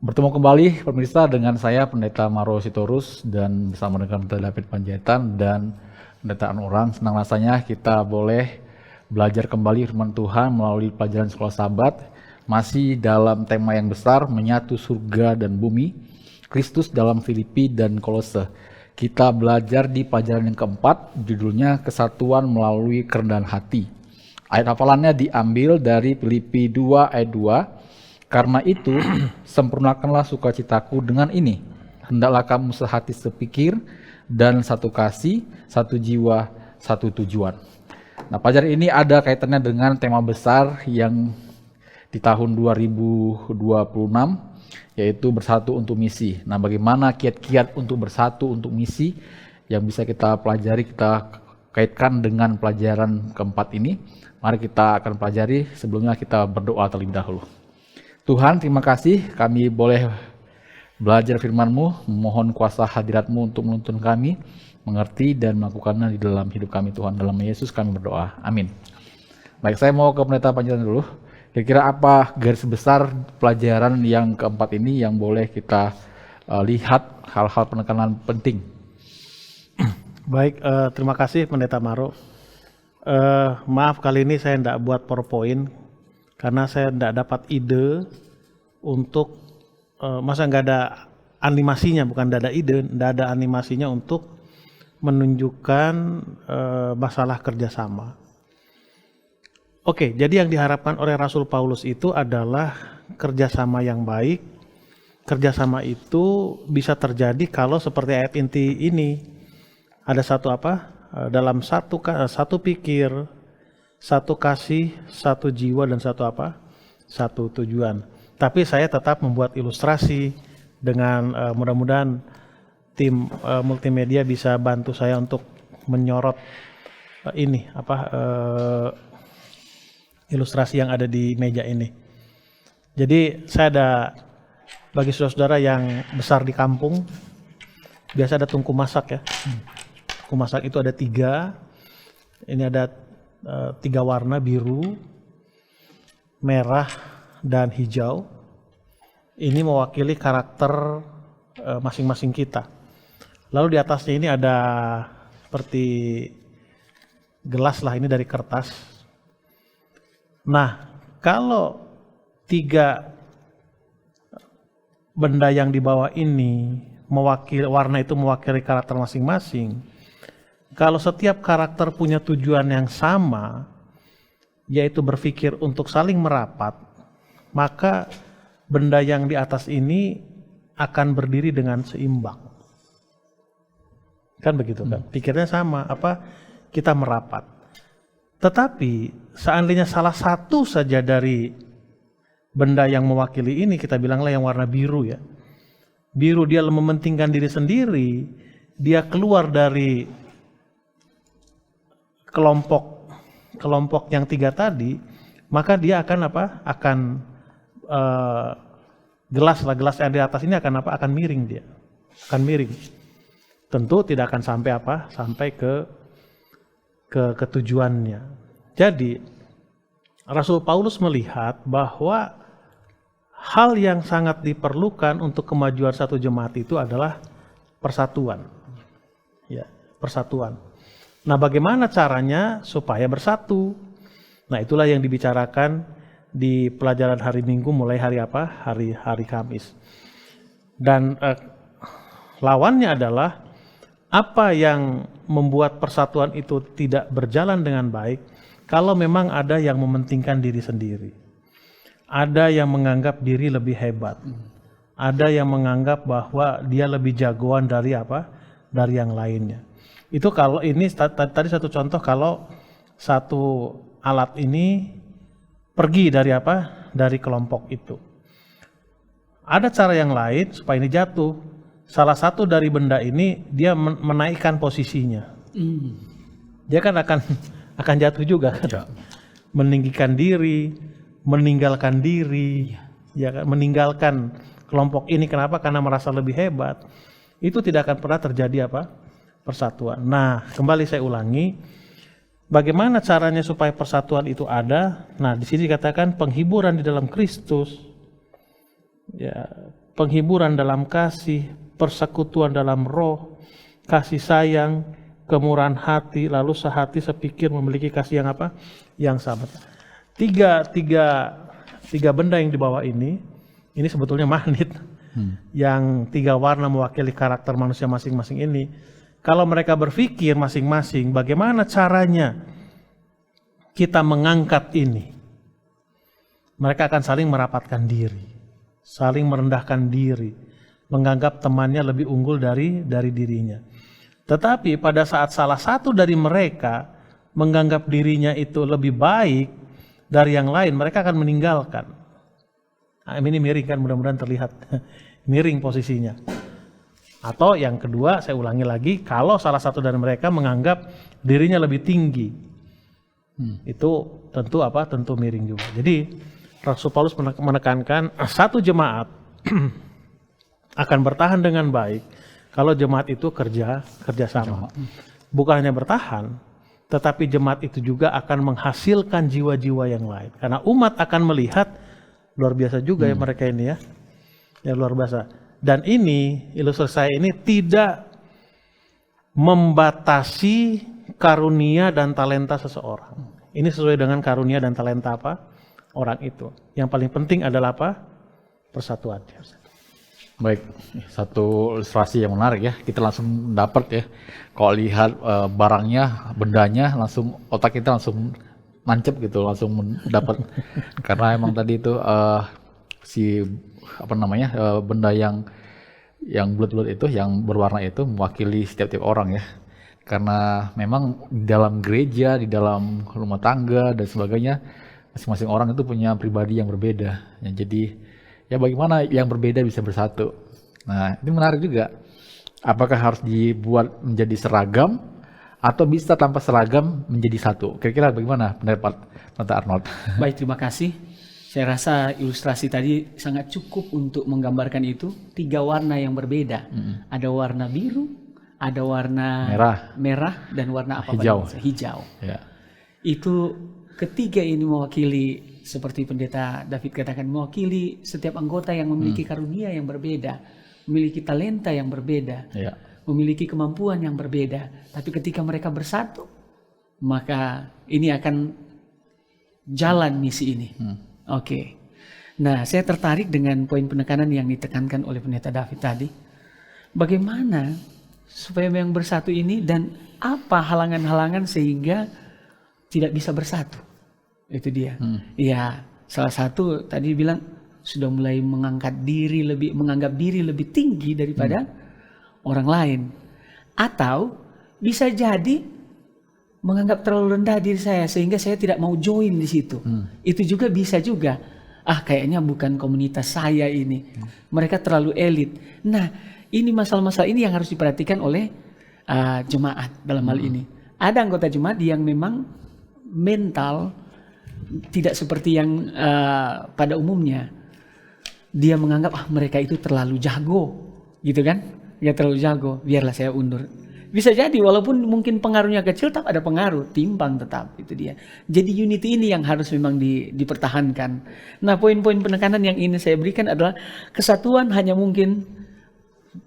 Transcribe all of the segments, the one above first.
Bertemu kembali pemirsa dengan saya Pendeta Maro Sitorus dan bersama dengan Pendeta David Panjaitan dan Pendeta Anurang. Senang rasanya kita boleh belajar kembali firman Tuhan melalui pelajaran Sekolah Sabat, masih dalam tema yang besar, menyatu surga dan bumi, Kristus dalam Filipi dan Kolose. Kita belajar di pelajaran yang keempat, judulnya Kesatuan Melalui Kerendahan Hati. Ayat hafalannya diambil dari Filipi 2 ayat 2. Karena itu, sempurnakanlah sukacitaku dengan ini. Hendaklah kamu sehati sepikir dan satu kasih, satu jiwa, satu tujuan. Nah, pelajaran ini ada kaitannya dengan tema besar yang di tahun 2026, yaitu bersatu untuk misi. Nah, bagaimana kiat-kiat untuk bersatu untuk misi yang bisa kita pelajari, kita kaitkan dengan pelajaran keempat ini. Mari kita akan pelajari, sebelumnya kita berdoa terlebih dahulu. Tuhan, terima kasih kami boleh belajar firman-Mu, mohon kuasa hadirat-Mu untuk menuntun kami, mengerti dan melakukannya di dalam hidup kami Tuhan. Dalam Yesus kami berdoa, amin. Baik, saya mau ke Pendeta Panjaitan dulu. Kira-kira apa garis besar pelajaran yang keempat ini yang boleh kita lihat hal-hal penekanan penting? Baik, terima kasih Pendeta Maro. Maaf kali ini saya tidak buat PowerPoint karena saya tidak dapat ide untuk masa nggak ada animasinya, bukan tidak ada ide, tidak ada animasinya untuk menunjukkan masalah kerjasama. Oke, jadi yang diharapkan oleh Rasul Paulus itu adalah kerjasama yang baik. Kerjasama itu bisa terjadi kalau seperti ayat inti ini, ada satu apa? Dalam satu pikir, satu kasih, satu jiwa, dan satu apa? Satu tujuan. Tapi saya tetap membuat ilustrasi dengan mudah-mudahan tim multimedia bisa bantu saya untuk menyorot ini ilustrasi yang ada di meja ini. Jadi saya ada, bagi saudara-saudara yang besar di kampung, biasa ada tungku masak ya. Tungku masak itu ada 3. Ini ada 3 warna, biru, merah, dan hijau. Ini mewakili karakter masing-masing kita. Lalu di atasnya ini ada seperti gelas lah, ini dari kertas. Nah, kalau 3 benda yang di bawah ini mewakili, warna itu mewakili karakter masing-masing. Kalau setiap karakter punya tujuan yang sama, yaitu berpikir untuk saling merapat, maka benda yang di atas ini akan berdiri dengan seimbang. Kan begitu kan? Pikirnya sama, kita merapat. Tetapi seandainya salah satu saja dari benda yang mewakili ini, kita bilanglah yang warna biru ya. Biru, dia mementingkan diri sendiri, dia keluar dari kelompok yang 3 tadi, maka dia akan akan gelas yang di atas ini akan miring, dia akan miring. Tentu tidak akan sampai ke tujuannya. Jadi Rasul Paulus melihat bahwa hal yang sangat diperlukan untuk kemajuan satu jemaat itu adalah persatuan. Ya, persatuan. Nah, bagaimana caranya supaya bersatu? Nah, itulah yang dibicarakan di pelajaran hari Minggu mulai hari Hari Kamis. Dan lawannya adalah apa yang membuat persatuan itu tidak berjalan dengan baik kalau memang ada yang mementingkan diri sendiri. Ada yang menganggap diri lebih hebat. Ada yang menganggap bahwa dia lebih jagoan dari yang lainnya. Itu kalau ini tadi satu contoh, kalau satu alat ini pergi dari kelompok itu. Ada cara yang lain supaya ini jatuh. Salah satu dari benda ini dia menaikkan posisinya. Dia kan akan jatuh juga kan. Ya. Meninggikan diri, meninggalkan diri, ya kan, meninggalkan kelompok ini. Kenapa? Karena merasa lebih hebat. Itu tidak akan pernah terjadi persatuan. Nah, kembali saya ulangi, bagaimana caranya supaya persatuan itu ada? Nah, di sini dikatakan penghiburan di dalam Kristus. Ya, penghiburan dalam kasih, persekutuan dalam roh, kasih sayang, kemurahan hati, lalu sehati sepikir memiliki kasih yang apa? Yang sama. Tiga benda yang dibawa ini sebetulnya magnet. Yang 3 warna mewakili karakter manusia masing-masing ini. Kalau mereka berpikir masing-masing bagaimana caranya kita mengangkat ini, mereka akan saling merapatkan diri, saling merendahkan diri, menganggap temannya lebih unggul dari dirinya. Tetapi pada saat salah satu dari mereka menganggap dirinya itu lebih baik dari yang lain, mereka akan meninggalkan. Ini miring kan, mudah-mudahan terlihat miring posisinya. Atau yang kedua, saya ulangi lagi, kalau salah satu dari mereka menganggap dirinya lebih tinggi, itu tentu apa? Tentu miring juga. Jadi Rasul Paulus menekankan satu jemaat akan bertahan dengan baik kalau jemaat itu kerjasama. Bukan hanya bertahan, tetapi jemaat itu juga akan menghasilkan jiwa-jiwa yang lain. Karena umat akan melihat luar biasa juga ya mereka ini ya. Ya luar biasa. Dan ini ilustrasi saya ini tidak membatasi karunia dan talenta seseorang. Ini sesuai dengan karunia dan talenta apa? Orang itu. Yang paling penting adalah apa? Persatuan. Baik, satu ilustrasi yang menarik ya. Kita langsung dapat ya. Kalau lihat barangnya, bendanya, langsung otak kita langsung nancep gitu, langsung mendapat. Karena emang tadi itu benda yang bulat-bulat itu, yang berwarna itu mewakili setiap orang ya. Karena memang di dalam gereja, di dalam rumah tangga dan sebagainya, masing-masing orang itu punya pribadi yang berbeda. Ya, jadi ya bagaimana yang berbeda bisa bersatu. Nah, ini menarik juga. Apakah harus dibuat menjadi seragam atau bisa tanpa seragam menjadi satu? Kira-kira bagaimana pendapat Tante Arnold? Baik, terima kasih. Saya rasa ilustrasi tadi sangat cukup untuk menggambarkan itu. 3 warna yang berbeda. Ada warna biru, ada warna merah dan warna apa? Hijau. Ya. Itu ketiga ini mewakili, seperti Pendeta David katakan, mewakili setiap anggota yang memiliki karunia yang berbeda, memiliki talenta yang berbeda, memiliki kemampuan yang berbeda. Tapi ketika mereka bersatu, maka ini akan jalan misi ini. Oke. Nah, saya tertarik dengan poin penekanan yang ditekankan oleh Pendeta David tadi. Bagaimana supaya yang bersatu ini dan apa halangan-halangan sehingga tidak bisa bersatu? Itu dia. Ya, salah satu tadi bilang sudah mulai menganggap diri lebih tinggi daripada orang lain. Atau bisa jadi menganggap terlalu rendah diri saya sehingga saya tidak mau join di situ. Itu juga bisa juga. Kayaknya bukan komunitas saya ini. Mereka terlalu elit. Nah, ini masalah-masalah ini yang harus diperhatikan oleh jemaat dalam hal ini. Ada anggota jemaat yang memang mental tidak seperti yang pada umumnya. Dia menganggap mereka itu terlalu jago, gitu kan? Ya terlalu jago, biarlah saya undur. Bisa jadi walaupun mungkin pengaruhnya kecil, tetap ada pengaruh, timbang tetap, itu dia. Jadi unity ini yang harus memang dipertahankan. Nah, poin-poin penekanan yang ingin saya berikan adalah kesatuan hanya mungkin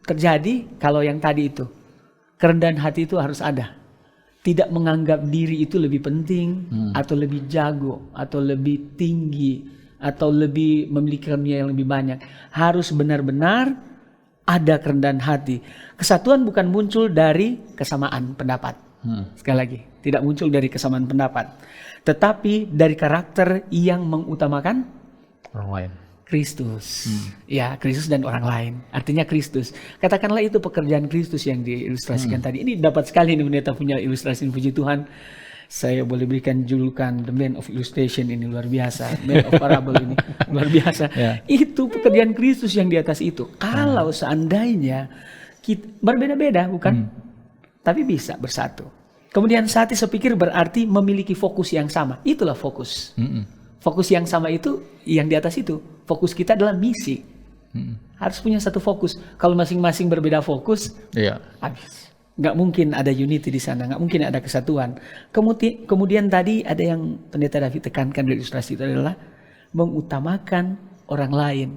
terjadi kalau yang tadi itu, kerendahan hati itu harus ada. Tidak menganggap diri itu lebih penting, atau lebih jago, atau lebih tinggi, atau lebih memiliki karunia yang lebih banyak. Harus benar-benar ada kerendahan hati. Kesatuan bukan muncul dari kesamaan pendapat. Sekali lagi, tidak muncul dari kesamaan pendapat, tetapi dari karakter yang mengutamakan orang lain. Kristus. Ya, Kristus dan orang lain. Artinya Kristus. Katakanlah itu pekerjaan Kristus yang diilustrasikan tadi. Ini dapat sekali nih pendeta punya ilustrasi, puji Tuhan. Saya boleh berikan julukan The Man of Illustration, ini luar biasa. Man of Parable ini luar biasa. Itu pekerjaan Kristus yang di atas itu. Kalau seandainya kita berbeda-beda, bukan? Tapi bisa bersatu. Kemudian sehati sepikir berarti memiliki fokus yang sama. Itulah fokus. Fokus yang sama itu yang di atas itu. Fokus kita adalah misi. Harus punya satu fokus. Kalau masing-masing berbeda fokus, habis. Nggak mungkin ada unity di sana, nggak mungkin ada kesatuan. Kemudian tadi ada yang Pendeta David tekankan dari ilustrasi itu adalah mengutamakan orang lain.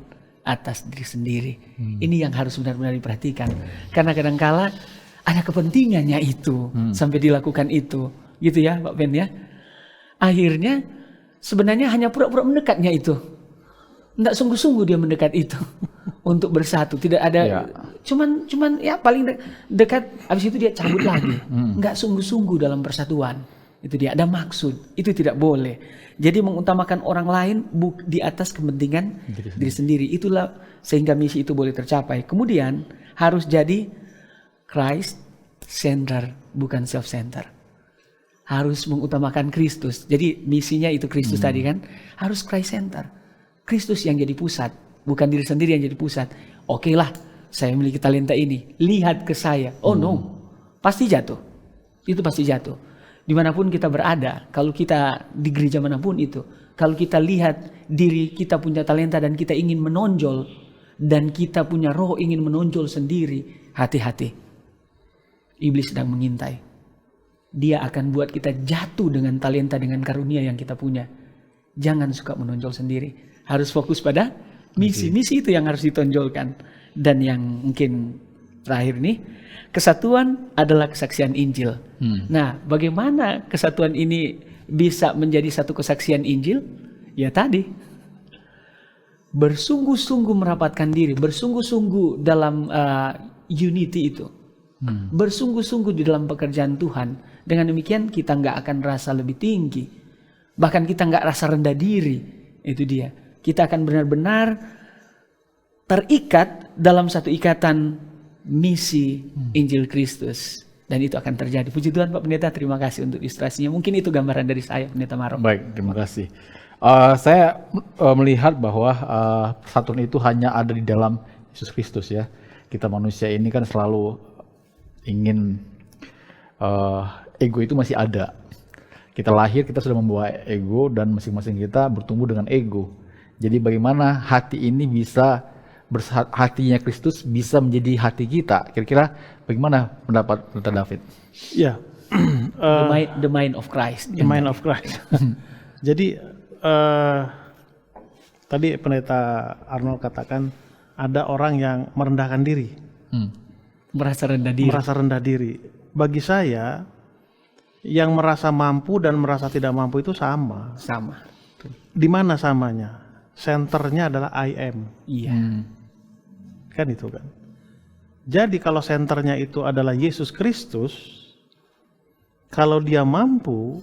atas diri sendiri. Ini yang harus benar-benar diperhatikan. Karena kadangkala ada kepentingannya itu sampai dilakukan itu, gitu ya Pak Ben ya. Akhirnya sebenarnya hanya pura-pura mendekatnya itu. Tidak sungguh-sungguh dia mendekat itu untuk bersatu. Tidak ada, cuman ya paling dekat. Habis itu dia cabut lagi. Nggak sungguh-sungguh dalam persatuan. Itu dia, ada maksud. Itu tidak boleh. Jadi mengutamakan orang lain di atas kepentingan diri sendiri. Itulah sehingga misi itu boleh tercapai. Kemudian harus jadi Christ center, bukan self center. Harus mengutamakan Kristus. Jadi misinya itu Kristus tadi kan, harus Christ center. Kristus yang jadi pusat, bukan diri sendiri yang jadi pusat. Oke lah, saya memiliki talenta ini, lihat ke saya. Oh no, pasti jatuh. Itu pasti jatuh. Dimanapun kita berada, kalau kita di gereja manapun itu, kalau kita lihat diri kita punya talenta dan kita ingin menonjol, dan kita punya roh ingin menonjol sendiri, hati-hati. Iblis sedang mengintai. Dia akan buat kita jatuh dengan talenta, dengan karunia yang kita punya. Jangan suka menonjol sendiri. Harus fokus pada misi. Misi itu yang harus ditonjolkan. Dan yang mungkin terakhir nih, kesatuan adalah kesaksian Injil. Nah, bagaimana kesatuan ini bisa menjadi satu kesaksian Injil? Ya tadi, bersungguh-sungguh merapatkan diri, bersungguh-sungguh dalam unity itu. Bersungguh-sungguh di dalam pekerjaan Tuhan. Dengan demikian kita nggak akan rasa lebih tinggi. Bahkan kita nggak rasa rendah diri. Itu dia. Kita akan benar-benar terikat dalam satu ikatan misi Injil Kristus. Dan itu akan terjadi. Puji Tuhan Pak Pendeta, terima kasih untuk ilustrasinya. Mungkin itu gambaran dari saya, Pendeta Maro. Baik, terima kasih. Saya melihat bahwa persatuan itu hanya ada di dalam Yesus Kristus ya. Kita manusia ini kan selalu ingin, ego itu masih ada. Kita lahir, kita sudah membawa ego dan masing-masing kita bertumbuh dengan ego. Jadi bagaimana hati ini bisa, hatinya Kristus bisa menjadi hati kita? Kira-kira bagaimana pendapat Pendeta David? Ya, The mind of Christ. The mind of Christ. Jadi tadi Pendeta Arnold katakan ada orang yang merendahkan diri, Merasa rendah diri. merasa rendah diri. Bagi saya, yang merasa mampu dan merasa tidak mampu itu sama. Sama. Di mana samanya? Senternya adalah I am. Iya. Kan itu kan. Jadi kalau senternya itu adalah Yesus Kristus, kalau dia mampu,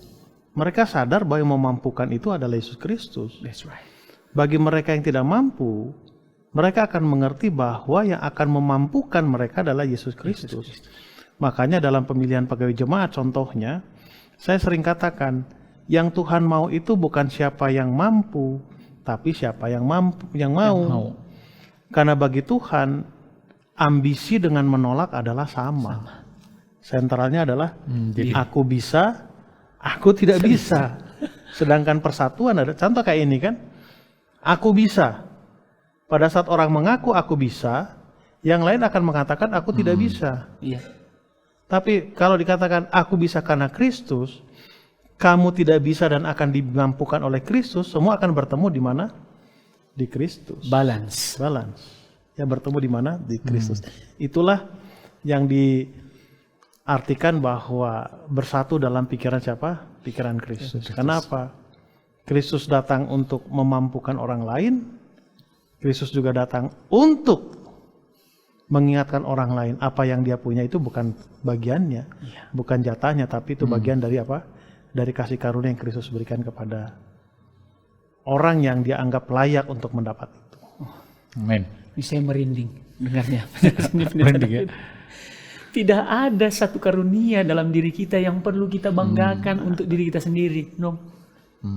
mereka sadar bahwa yang memampukan itu adalah Yesus Kristus. That's right. Bagi mereka yang tidak mampu, mereka akan mengerti bahwa yang akan memampukan mereka adalah Yesus Kristus. Makanya dalam pemilihan pegawai jemaat contohnya, saya sering katakan, yang Tuhan mau itu bukan siapa yang mampu, tapi siapa yang mampu, yang mau. Karena bagi Tuhan, ambisi dengan menolak adalah sama. Sentralnya adalah aku bisa, aku tidak bisa. Sedangkan persatuan ada contoh kayak ini kan, aku bisa. Pada saat orang mengaku aku bisa, yang lain akan mengatakan aku tidak bisa. Iya. Tapi kalau dikatakan aku bisa karena Kristus, kamu tidak bisa dan akan dimampukan oleh Kristus, semua akan bertemu di mana? Di Kristus. Balance. Ya, bertemu di mana? Di Kristus. Itulah yang diartikan bahwa bersatu dalam pikiran siapa? Pikiran Kristus. Kenapa? Kristus datang untuk memampukan orang lain. Kristus juga datang untuk mengingatkan orang lain apa yang dia punya itu bukan bagiannya, bukan jatahnya, tapi itu bagian dari apa? Dari kasih karunia yang Kristus berikan kepada orang yang dia anggap layak untuk mendapat itu. Amin. Ini saya merinding dengarnya. Merinding ya? Tidak ada satu karunia dalam diri kita yang perlu kita banggakan untuk diri kita sendiri. No.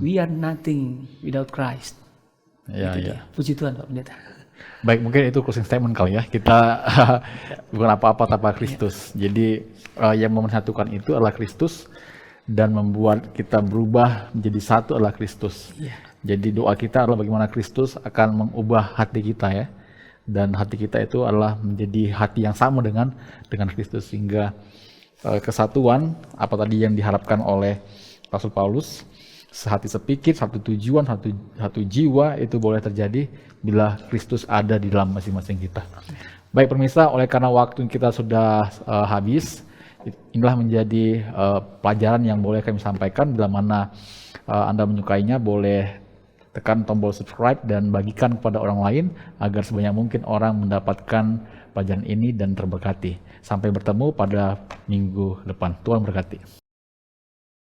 We are nothing without Christ. Ya, Itu ya. dia. Puji Tuhan Pak Pendeta. Baik, mungkin itu closing statement kali ya. Kita bukan apa-apa tanpa Kristus. Jadi yang menyatukan itu adalah Kristus dan membuat kita berubah menjadi satu adalah Kristus. Jadi doa kita adalah bagaimana Kristus akan mengubah hati kita ya. Dan hati kita itu adalah menjadi hati yang sama dengan Kristus, sehingga kesatuan apa tadi yang diharapkan oleh Rasul Paulus sehati sepikir, satu tujuan, satu jiwa itu boleh terjadi bila Kristus ada di dalam masing-masing kita. Baik pemirsa, oleh karena waktu kita sudah habis, inilah menjadi pelajaran yang boleh kami sampaikan. Bila mana Anda menyukainya, boleh tekan tombol subscribe dan bagikan kepada orang lain agar sebanyak mungkin orang mendapatkan pelajaran ini dan terberkati. Sampai bertemu pada minggu depan. Tuhan berkati.